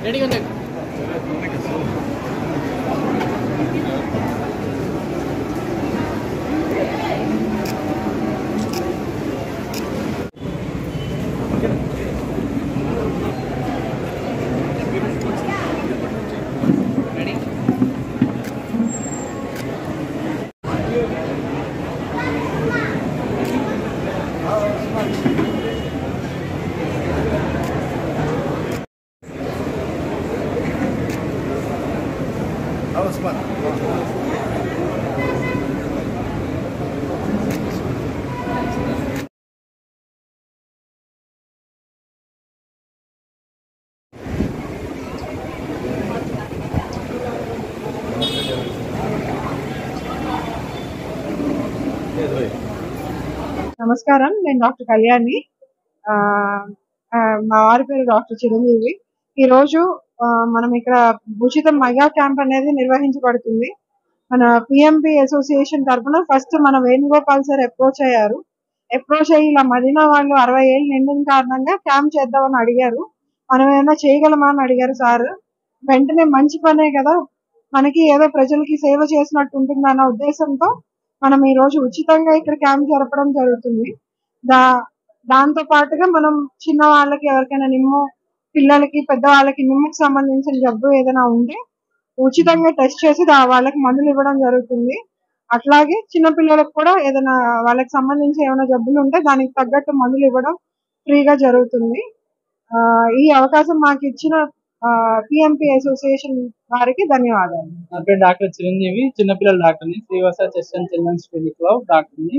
Ready ఉంది నమస్కారం, నేను డాక్టర్ కళ్యాణి. మా వారి పేరు డాక్టర్ చిరంజీవి. ఈరోజు మనం ఇక్కడ ఉచిత మెగా క్యాంప్ అనేది నిర్వహించబడుతుంది. మన పిఎంపి అసోసియేషన్ తరఫున ఫస్ట్ మన వేణుగోపాల్ సార్ అప్రోచ్ అయ్యి ఇలా మదీనా వాళ్ళు 60 ఏళ్ళు నిండిన కారణంగా క్యాంప్ చేద్దామని అడిగారు. మనం ఏమైనా చేయగలమా అని అడిగారు సార్. వెంటనే మంచి పనే కదా, మనకి ఏదో ప్రజలకి సేవ చేసినట్టు ఉంటుందన్న ఉద్దేశంతో మనం ఈ రోజు ఉచితంగా ఇక్కడ క్యాంప్ జరపడం జరుగుతుంది. దాంతో పాటుగా మనం చిన్న వాళ్ళకి ఎవరికైనా పిల్లలకి పెద్దవాళ్ళకి నిమ్ముకు సంబంధించిన జబ్బు ఏదైనా ఉంటే ఉచితంగా టెస్ట్ చేసి వాళ్ళకి మందులు ఇవ్వడం జరుగుతుంది. అట్లాగే చిన్నపిల్లలకు కూడా ఏదైనా వాళ్ళకి సంబంధించి ఏమైనా జబ్బులు ఉంటే దానికి తగ్గట్టు మందులు ఇవ్వడం ఫ్రీగా జరుగుతుంది. ఈ అవకాశం మాకు ఇచ్చిన పిఎంపి అసోసియేషన్ వారికి ధన్యవాదాలు. నా పేరు డాక్టర్ చిరంజీవి, చిన్నపిల్లల డాక్టర్ని, Srivasa chest and children's clinic లో డాక్టర్ని.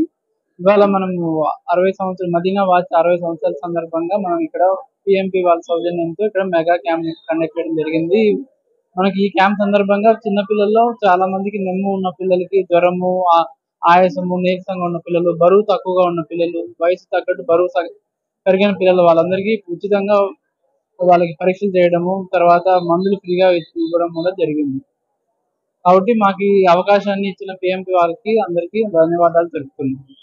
ఇవాళ మనము 60 సంవత్సరాలు మదీనా వాచ్ 60 సంవత్సరాల సందర్భంగా మనం ఇక్కడ పిఎంపి వాళ్ళ సౌజన్యంతో ఇక్కడ మెగా క్యాంప్ కండక్ట్ చేయడం జరిగింది. మనకి ఈ క్యాంప్ సందర్భంగా చిన్నపిల్లల్లో చాలా మందికి నెమ్ము ఉన్న పిల్లలకి జ్వరము, ఆయాసము, నీరసంగా ఉన్న పిల్లలు, బరువు తక్కువగా ఉన్న పిల్లలు, వయసు తగ్గట్టు బరువు పెరిగిన పిల్లలు వాళ్ళందరికీ ఉచితంగా వాళ్ళకి పరీక్షలు చేయడము, తర్వాత మందులు ఫ్రీగా ఇవ్వడం కూడా జరిగింది. కాబట్టి మాకు ఈ అవకాశాన్ని ఇచ్చిన పిఎంపి వాళ్ళకి అందరికీ ధన్యవాదాలు తెలుపుతున్నాను.